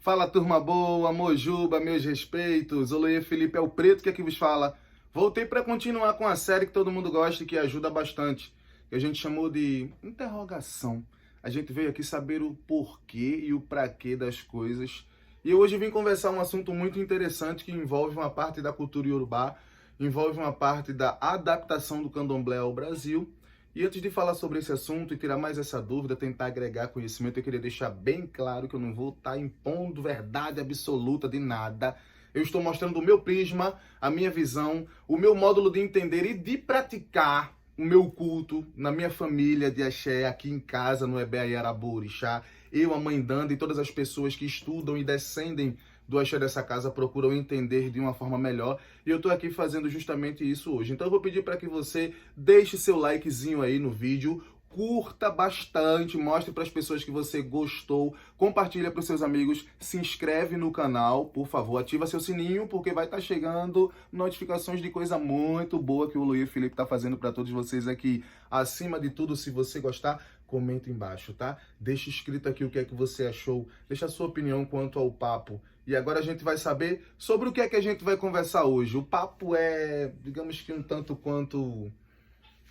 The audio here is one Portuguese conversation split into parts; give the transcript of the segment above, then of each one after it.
Fala, turma boa, Mojuba, meus respeitos. Oloê Felipe é o Preto que aqui vos fala. Voltei para continuar com a série que todo mundo gosta e que ajuda bastante, que a gente chamou de interrogação. A gente veio aqui saber o porquê e o praquê das coisas. E hoje vim conversar um assunto muito interessante que envolve uma parte da cultura iorubá, envolve uma parte da adaptação do candomblé ao Brasil. E antes de falar sobre esse assunto e tirar mais essa dúvida, tentar agregar conhecimento, eu queria deixar bem claro que eu não vou estar impondo verdade absoluta de nada. Eu estou mostrando o meu prisma, a minha visão, o meu módulo de entender e de praticar o meu culto na minha família de axé, aqui em casa, no Ebé Ayarabu Orixá. Eu, a mãe Danda e todas as pessoas que estudam e descendem do axé dessa casa procuram entender de uma forma melhor. E eu tô aqui fazendo justamente isso hoje. Então eu vou pedir para que você deixe seu likezinho aí no vídeo, curta bastante, mostre para as pessoas que você gostou, compartilha para os seus amigos, se inscreve no canal, por favor, ativa seu sininho, porque vai estar chegando notificações de coisa muito boa que o Luiz Felipe está fazendo para todos vocês aqui. Acima de tudo, se você gostar, comenta embaixo, tá? Deixa escrito aqui o que é que você achou, deixa a sua opinião quanto ao papo. E agora a gente vai saber sobre o que é que a gente vai conversar hoje. O papo é, digamos que um tanto quanto...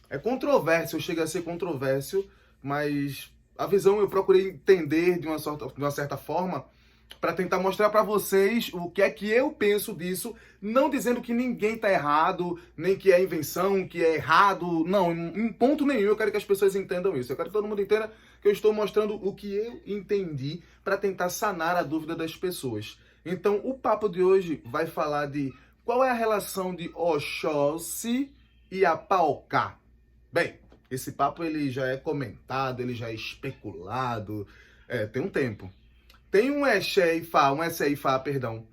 é controverso, chega a ser controverso, mas a visão eu procurei entender de uma certa forma para tentar mostrar para vocês o que é que eu penso disso, não dizendo que ninguém está errado, nem que é invenção, que é errado, não, em ponto nenhum. Eu quero que as pessoas entendam isso, eu quero que todo mundo entenda que eu estou mostrando o que eu entendi para tentar sanar a dúvida das pessoas. Então, o papo de hoje vai falar de qual é a relação de Oxóssi e Apaocá. Bem, esse papo ele já é comentado, ele já é especulado, tem um tempo. Tem um Exé-Ifá, perdão.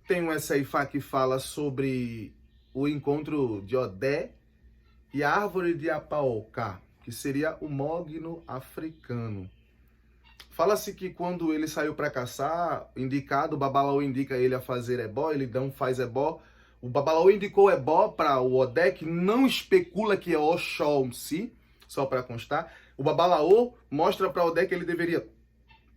Tem um Exé-Ifá que fala sobre o encontro de Odé e a árvore de Apaocá, que seria o mogno africano. Fala-se que quando ele saiu para caçar, o Babalaô indica ele a fazer ebó, ele não faz ebó. O Babalaô indicou ebó para o Odé, que não especula que é Oxóssi, só para constar. O Babalaô mostra para o Odé que ele deveria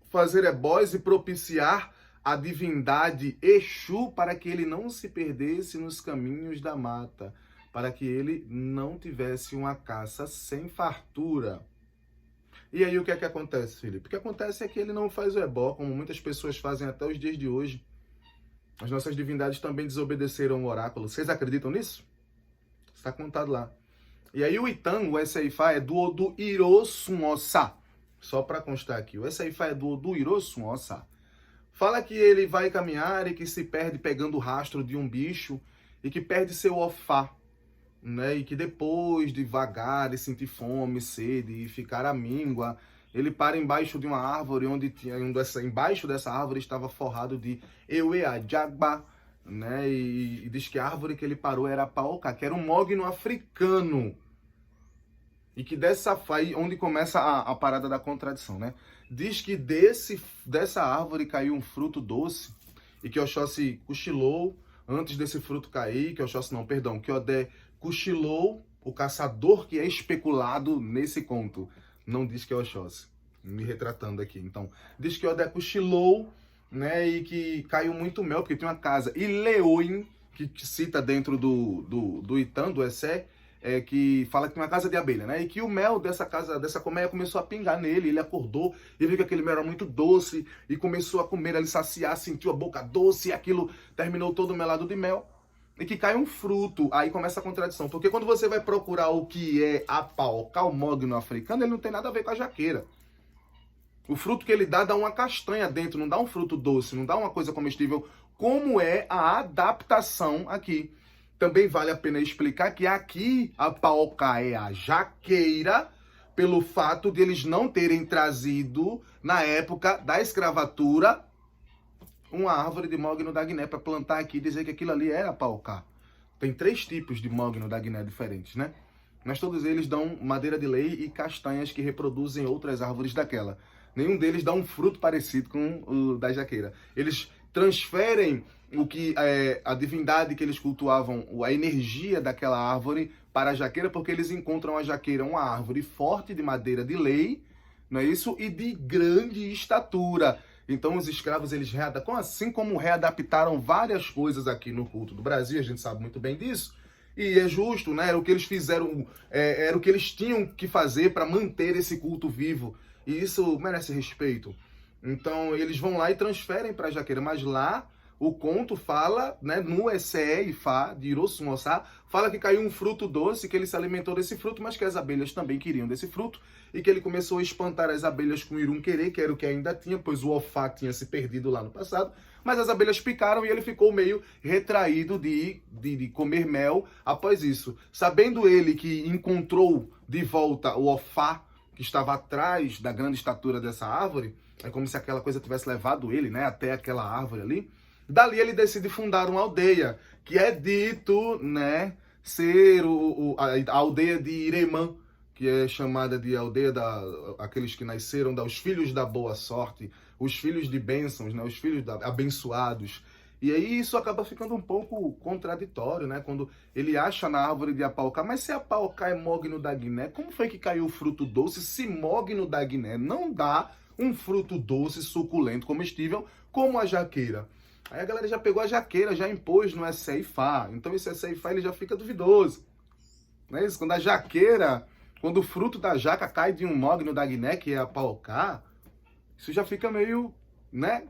fazer ebós e propiciar a divindade Exu para que ele não se perdesse nos caminhos da mata, para que ele não tivesse uma caça sem fartura. E aí o que é que acontece, Felipe? O que acontece é que ele não faz o ebó, como muitas pessoas fazem até os dias de hoje. As nossas divindades também desobedeceram o oráculo. Vocês acreditam nisso? Está contado lá. E aí o Itã, o Exé-Ifá, é do Odu Irossunossa. Só para constar aqui. O Exé-Ifá é do Odu Irossunossa. Fala que ele vai caminhar e que se perde pegando o rastro de um bicho e que perde seu ofá. Né? E que depois de vagar e sentir fome, sede e ficar amíngua, ele para embaixo de uma árvore embaixo dessa árvore estava forrado de Eueajagba, né? E diz que a árvore que ele parou era Apaocá, que era um mogno africano. E que aí onde começa a parada da contradição, né? Diz que dessa árvore caiu um fruto doce e que Oxóssi cochilou antes desse fruto cair, que Odé cochilou o caçador que é especulado nesse conto. Não diz que é Oxóssi, me retratando aqui. Então, diz que Odé cochilou, né, e que caiu muito mel, porque tem uma casa. E Leoin, que cita dentro do Itã, do Exé, que fala que tem uma casa de abelha, né? E que o mel dessa colmeia começou a pingar nele, ele acordou e viu que aquele mel era muito doce e começou a comer, ali saciar, sentiu a boca doce e aquilo terminou todo melado de mel. E que cai um fruto, aí começa a contradição. Porque quando você vai procurar o que é Apaocá, o mogno africano, ele não tem nada a ver com a jaqueira. O fruto que ele dá uma castanha dentro, não dá um fruto doce, não dá uma coisa comestível, como é a adaptação aqui. Também vale a pena explicar que aqui Apaocá é a jaqueira, pelo fato de eles não terem trazido, na época da escravatura, uma árvore de mogno da Guiné para plantar aqui e dizer que aquilo ali era Apaocá. Tem 3 tipos de mogno da Guiné diferentes, né? Mas todos eles dão madeira de lei e castanhas que reproduzem outras árvores daquela. Nenhum deles dá um fruto parecido com o da jaqueira. Eles transferem o que a divindade que eles cultuavam, a energia daquela árvore para a jaqueira, porque eles encontram a jaqueira uma árvore forte de madeira de lei, não é isso? E de grande estatura. Então os escravos, eles assim como readaptaram várias coisas aqui no culto do Brasil, a gente sabe muito bem disso, e é justo, né? Era o que eles fizeram, era o que eles tinham que fazer para manter esse culto vivo, e isso merece respeito. Então eles vão lá e transferem para Jaqueira, mas lá o conto fala, né, no Essé e Fá, de Irosum Ossá, fala que caiu um fruto doce, que ele se alimentou desse fruto, mas que as abelhas também queriam desse fruto, e que ele começou a espantar as abelhas com o Irum Querer, que era o que ainda tinha, pois o Ofá tinha se perdido lá no passado, mas as abelhas picaram e ele ficou meio retraído de comer mel após isso. Sabendo ele que encontrou de volta o Ofá, que estava atrás da grande estatura dessa árvore, é como se aquela coisa tivesse levado ele, né, até aquela árvore ali. Dali ele decide fundar uma aldeia, que é dito, né, ser a aldeia de Iremã, que é chamada de aldeia aqueles que nasceram os filhos da boa sorte, os filhos de bênçãos, né, os filhos abençoados. E aí isso acaba ficando um pouco contraditório, né, quando ele acha na árvore de Apaucá, mas se Apaucá é mogno da Guiné, como foi que caiu o fruto doce se mogno da Guiné não dá um fruto doce, suculento, comestível, como a jaqueira? Aí a galera já pegou a jaqueira, já impôs no Essé e Fá. Então esse Essé e Fá ele já fica duvidoso. Não é isso? Quando a jaqueira, quando o fruto da jaca cai de um mogno da Guiné, que é a paucá, isso já fica meio, né?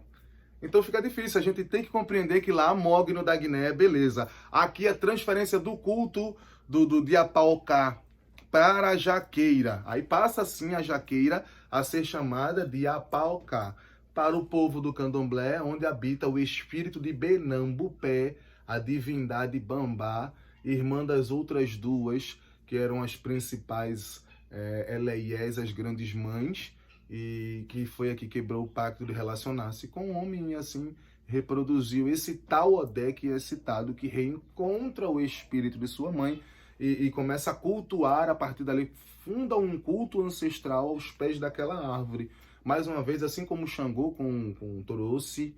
Então fica difícil. A gente tem que compreender que lá mogno da Guiné, beleza. Aqui a transferência do culto de Apaucá para a jaqueira. Aí passa assim a jaqueira a ser chamada de Apaucá. Para o povo do candomblé, onde habita o espírito de Benambupé, a divindade Bambá, irmã das outras duas, que eram as principais Eleiés, as grandes mães, e que foi a que quebrou o pacto de relacionar-se com o homem e assim reproduziu esse tal Odé que é citado, que reencontra o espírito de sua mãe e começa a cultuar a partir dali, funda um culto ancestral aos pés daquela árvore. Mais uma vez, assim como Xangô com Torossi,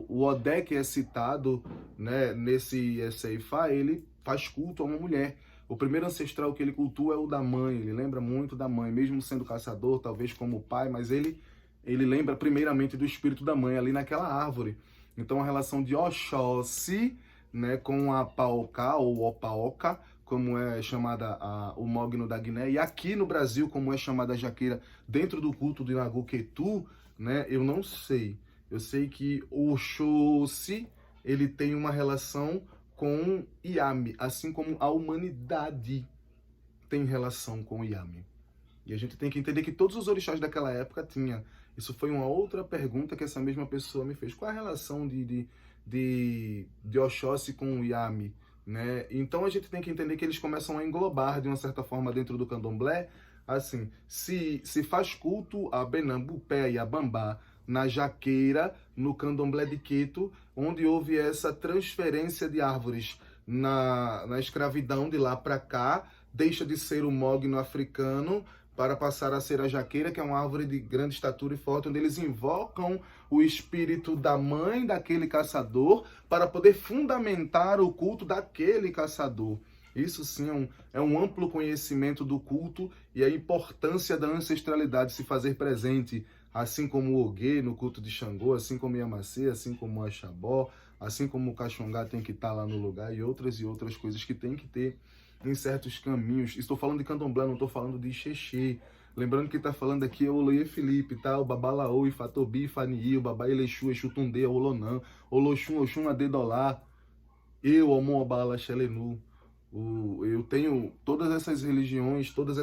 o Odé que é citado, né, nesse Essé e Fá, ele faz culto a uma mulher. O primeiro ancestral que ele cultua é o da mãe, ele lembra muito da mãe, mesmo sendo caçador, talvez como pai, mas ele lembra primeiramente do espírito da mãe ali naquela árvore. Então a relação de Oxóssi, né, com a Paucá ou Opaoca, como é chamada o mogno da Guiné, e aqui no Brasil, como é chamada a jaqueira, dentro do culto de Naguquetu, né, eu não sei. Eu sei que o Oxóssi, ele tem uma relação com Iame, assim como a humanidade tem relação com Iame. E a gente tem que entender que todos os orixás daquela época tinham. Isso foi uma outra pergunta que essa mesma pessoa me fez. Qual a relação de Oxóssi com Iame? Né? Então a gente tem que entender que eles começam a englobar de uma certa forma dentro do candomblé, assim, se faz culto a Benambupé e a Bambá na jaqueira, no candomblé de Quito, onde houve essa transferência de árvores na escravidão de lá para cá, deixa de ser o mogno africano para passar a ser a jaqueira, que é uma árvore de grande estatura e forte, onde eles invocam o espírito da mãe daquele caçador para poder fundamentar o culto daquele caçador. Isso sim é um amplo conhecimento do culto e a importância da ancestralidade se fazer presente, assim como o Ogê no culto de Xangô, assim como o Yamacê, assim como o Axabó, assim como o Caxongá tem que estar lá no lugar e outras coisas que tem que ter em certos caminhos. Estou falando de candomblé, não estou falando de Xexê. Lembrando que está falando aqui é o Oloye Felipe, tá? O Babalaô, Ifatobi, Ifanii, o Babá Elexu, Exutunde, Olonã, Oloxum, Oxum, Adedolá, eu, Omon, Obala, Xelenu. Eu tenho todas essas religiões, todas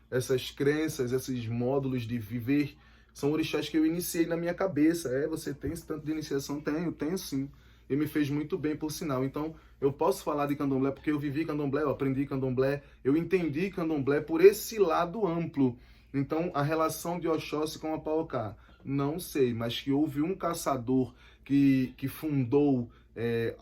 essas crenças, esses módulos de viver, são orixás que eu iniciei na minha cabeça. Você tem esse tanto de iniciação? Tenho sim. E me fez muito bem, por sinal. Então, eu posso falar de candomblé porque eu vivi candomblé, eu aprendi candomblé, eu entendi candomblé por esse lado amplo. Então, a relação de Oxóssi com a Paucá, não sei, mas que houve um caçador que fundou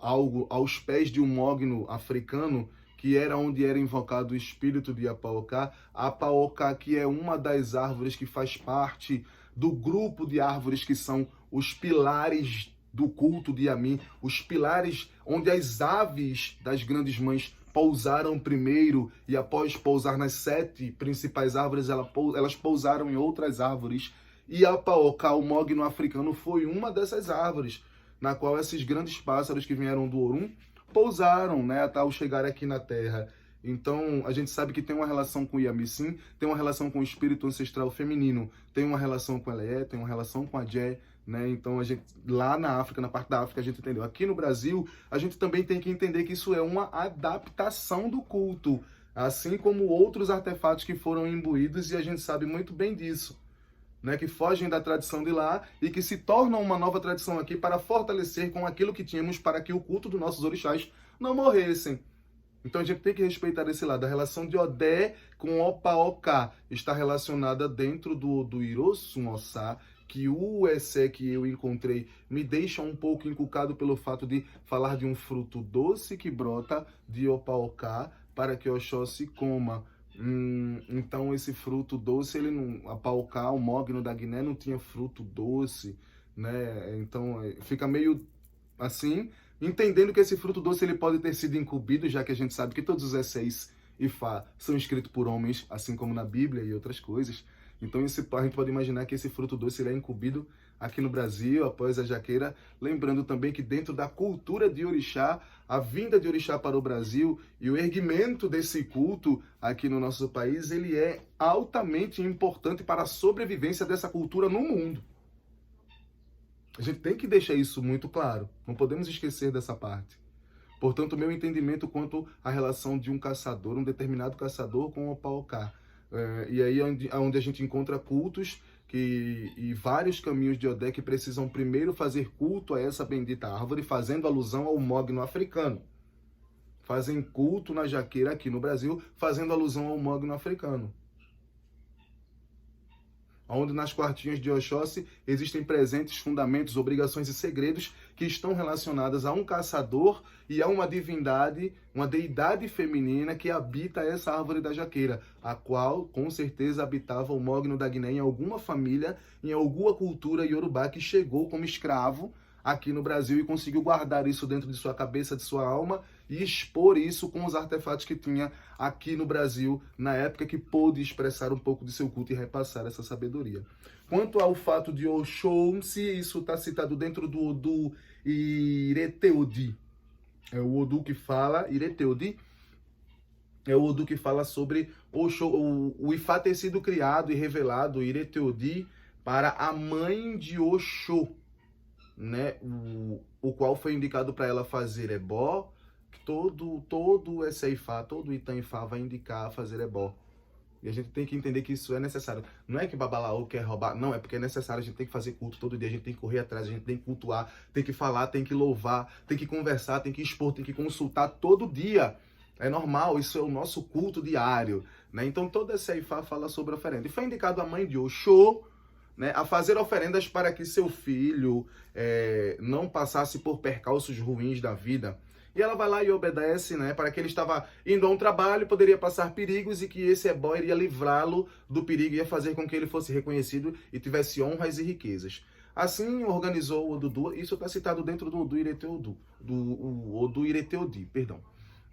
algo aos pés de um mogno africano, que era onde era invocado o espírito de Apaucá. A Apaucá, que é uma das árvores que faz parte do grupo de árvores que são os pilares do culto de Yami, os pilares onde as aves das grandes mães pousaram primeiro e após pousar nas 7 principais árvores, elas pousaram em outras árvores E a paoca, o mogno africano, foi uma dessas árvores, na qual esses grandes pássaros que vieram do Orum pousaram, né, até ao chegar aqui na Terra. Então, a gente sabe que tem uma relação com o Yamisim, tem uma relação com o espírito ancestral feminino, tem uma relação com a Eleé, tem uma relação com a Djé, né? Então, a gente, lá na África, na parte da África, a gente entendeu. Aqui no Brasil, a gente também tem que entender que isso é uma adaptação do culto, assim como outros artefatos que foram imbuídos, e a gente sabe muito bem disso, né, que fogem da tradição de lá e que se tornam uma nova tradição aqui para fortalecer com aquilo que tínhamos para que o culto dos nossos orixás não morressem. Então a gente tem que respeitar esse lado. A relação de Odé com Opaoká está relacionada dentro do Irosum Ossá, que o Essé que eu encontrei me deixa um pouco encucado pelo fato de falar de um fruto doce que brota de Opaoká para que Oxóssi coma. Então esse fruto doce, ele não, a Paoká, o mogno da Guiné não tinha fruto doce, né? Então fica meio assim, entendendo que esse fruto doce ele pode ter sido incumbido, já que a gente sabe que todos os esseis Ifá são escritos por homens, assim como na Bíblia e outras coisas. Então a gente pode imaginar que esse fruto doce ele é incumbido aqui no Brasil, após a jaqueira, lembrando também que dentro da cultura de orixá, a vinda de orixá para o Brasil e o erguimento desse culto aqui no nosso país, ele é altamente importante para a sobrevivência dessa cultura no mundo. A gente tem que deixar isso muito claro, não podemos esquecer dessa parte. Portanto, o meu entendimento quanto à relação de um caçador, um determinado caçador com o Paoká. E aí é onde a gente encontra cultos e vários caminhos de Odé que precisam primeiro fazer culto a essa bendita árvore, fazendo alusão ao mogno africano. Fazem culto na jaqueira aqui no Brasil, fazendo alusão ao mogno africano. Onde nas quartinhas de Oxóssi existem presentes, fundamentos, obrigações e segredos que estão relacionados a um caçador e a uma divindade, uma deidade feminina que habita essa árvore da jaqueira, a qual com certeza habitava o mogno da Guiné em alguma família, em alguma cultura iorubá que chegou como escravo aqui no Brasil e conseguiu guardar isso dentro de sua cabeça, de sua alma e expor isso com os artefatos que tinha aqui no Brasil na época, que pôde expressar um pouco de seu culto e repassar essa sabedoria. Quanto ao fato de Oxum, se isso está citado dentro do Odu Ireteodi, é o Odu que fala, Ireteodi, é o Odu que fala sobre o Ifá ter sido criado e revelado, Ireteodi, para a mãe de Oxô, né, o qual foi indicado para ela fazer ebó. Todo esse Ifá, todo Itã Ifá vai indicar fazer ebó. E a gente tem que entender que isso é necessário. Não é que Babalaô quer roubar, não, é porque é necessário, a gente tem que fazer culto todo dia, a gente tem que correr atrás, a gente tem que cultuar, tem que falar, tem que louvar, tem que conversar, tem que expor, tem que consultar todo dia. É normal, isso é o nosso culto diário, né? Então toda essa Ifá fala sobre oferenda. E foi indicado a mãe de Oxô, né, a fazer oferendas para que seu filho não passasse por percalços ruins da vida. E ela vai lá e obedece, né, para que ele estava indo a um trabalho, poderia passar perigos e que esse ebó iria livrá-lo do perigo, ia fazer com que ele fosse reconhecido e tivesse honras e riquezas. Assim organizou o Odudu, isso está citado dentro do Odu Ireteodi, do Odu Ireteodi, perdão.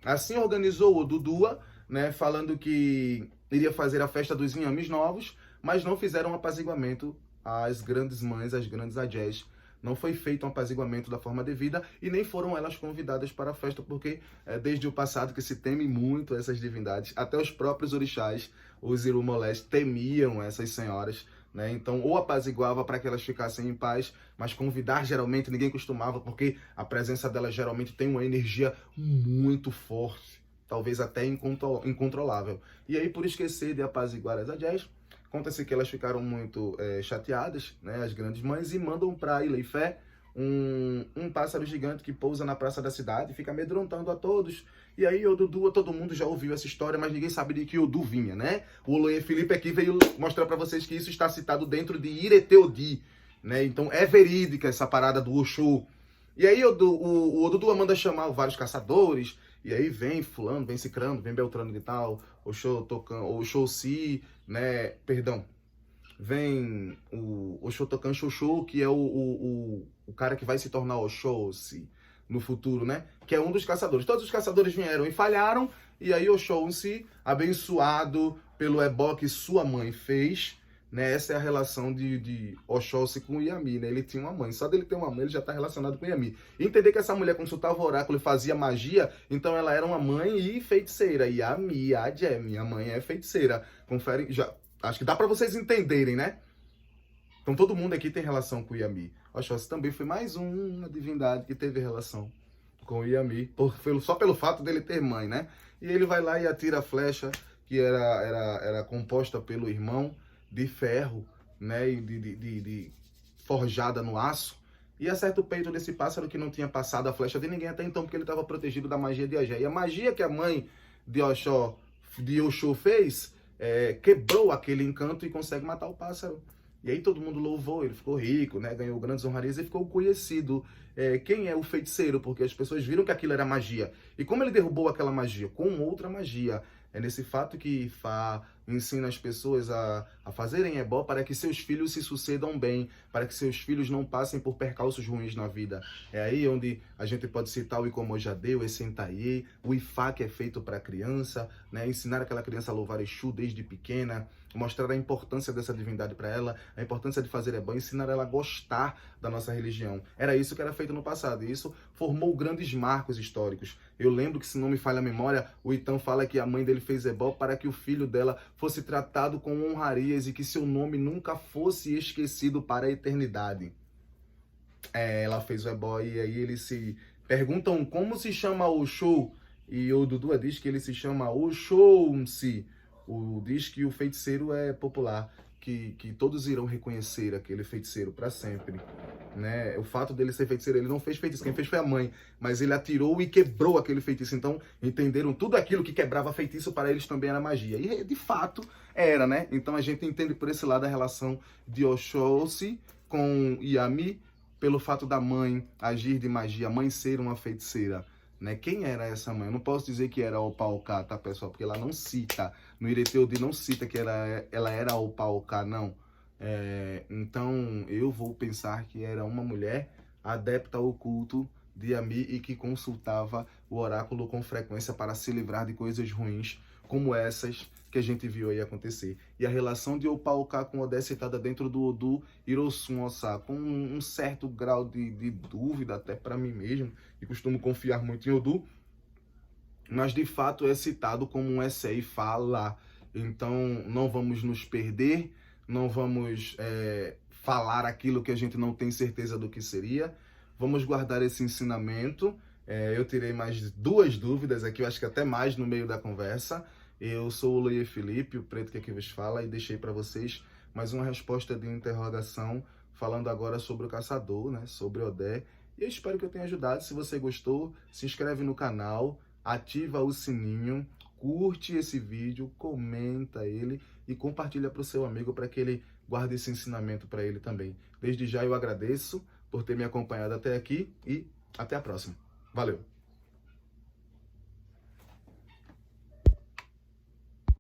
Assim organizou o Odudua, né, falando que iria fazer a festa dos inhames novos, mas não fizeram apaziguamento às grandes mães, às grandes adjés. Não foi feito um apaziguamento da forma devida e nem foram elas convidadas para a festa, porque desde o passado que se teme muito essas divindades, até os próprios orixás, os irumolés, temiam essas senhoras, né? Então, ou apaziguava para que elas ficassem em paz, mas convidar geralmente ninguém costumava, porque a presença delas geralmente tem uma energia muito forte, talvez até incontrolável. E aí, por esquecer de apaziguar as adjés, conta-se que elas ficaram muito chateadas, né, as grandes mães, e mandam para Ileifé um pássaro gigante que pousa na praça da cidade e fica amedrontando a todos. E aí Odudu, todo mundo já ouviu essa história, mas ninguém sabe de que Odu vinha, né? O Oloye Felipe aqui veio mostrar para vocês que isso está citado dentro de Ireteodi, né? Então é verídica essa parada do Oxô. E aí o Odudu manda chamar vários caçadores, e aí vem fulano, vem cicrano, vem beltrano e tal, Oxóssi, né, perdão, vem o Oxótocan Xoxô, que é o cara que vai se tornar Oxóssi no futuro, né, que é um dos caçadores. Todos os caçadores vieram e falharam, e aí Oxóssi, abençoado pelo ebó que sua mãe fez, Né? Essa é a relação de Oxóssi com Yami, né? Ele tinha uma mãe. Só dele ter uma mãe, ele já está relacionado com Yami. E entender que essa mulher consultava o oráculo e fazia magia, então ela era uma mãe e feiticeira. Yami, Adje, minha mãe é feiticeira. Confere, já, acho que dá para vocês entenderem, né? Então todo mundo aqui tem relação com Yami. Oxóssi também foi mais uma divindade que teve relação com Yami, só pelo fato dele ter mãe, né? E ele vai lá e atira a flecha, que era composta pelo irmão, de ferro, né, e de forjada no aço, e acerta o peito desse pássaro que não tinha passado a flecha de ninguém até então, porque ele estava protegido da magia de Agé. E a magia que a mãe de Oxô fez, quebrou aquele encanto e consegue matar o pássaro. E aí todo mundo louvou, ele ficou rico, né, ganhou grandes honrarias e ficou conhecido. Quem é o feiticeiro? Porque as pessoas viram que aquilo era magia. E como ele derrubou aquela magia? Com outra magia. É nesse fato que Fá ensina as pessoas a fazerem ebó para que seus filhos se sucedam bem, para que seus filhos não passem por percalços ruins na vida. É aí onde a gente pode citar o Icomojadê, o Essentaie, o Ifá, que é feito para a criança, né? Ensinar aquela criança a louvar Exu desde pequena, mostrar a importância dessa divindade para ela, a importância de fazer ebó, ensinar ela a gostar da nossa religião. Era isso que era feito no passado, e isso formou grandes marcos históricos. Eu lembro que, se não me falha a memória, o Itã fala que a mãe dele fez ebó para que o filho dela fosse tratado com honrarias e que seu nome nunca fosse esquecido para a eternidade. Ela fez o ebó e aí eles se perguntam como se chama o show, e o Dudu diz que ele se chama Oxóssi. Diz que o feiticeiro é popular, que todos irão reconhecer aquele feiticeiro para sempre. Né? O fato dele ser feiticeiro, ele não fez feitiço, quem fez foi a mãe, mas ele atirou e quebrou aquele feitiço. Então entenderam tudo aquilo que quebrava feitiço para eles também era magia. E de fato era, né? Então a gente entende por esse lado a relação de Oxóssi com Yami, pelo fato da mãe agir de magia, a mãe ser uma feiticeira. Né? Quem era essa mãe? Eu não posso dizer que era Opauká, tá, pessoal? Porque ela não cita, no Ireteudi não cita que ela era Opauká, não. Então eu vou pensar que era uma mulher adepta ao culto de Yami e que consultava o oráculo com frequência para se livrar de coisas ruins, como essas que a gente viu aí acontecer. E a relação de Opauká com Odé citada dentro do Odu Irosun Ossá, com um certo grau de dúvida até para mim mesmo, e costumo confiar muito em Odu, mas de fato é citado como um essay e fala. Então não vamos nos perder, não vamos falar aquilo que a gente não tem certeza do que seria. Vamos guardar esse ensinamento. Eu tirei mais 2 dúvidas aqui, eu acho que até mais no meio da conversa. Eu sou o Loie Felipe, o preto que aqui vos fala, e deixei para vocês mais uma resposta de interrogação, falando agora sobre o caçador, né, sobre Odé. E eu espero que eu tenha ajudado. Se você gostou, se inscreve no canal, ativa o sininho, curte esse vídeo, comenta ele e compartilha para o seu amigo para que ele guarde esse ensinamento para ele também. Desde já eu agradeço por ter me acompanhado até aqui e até a próxima. Valeu!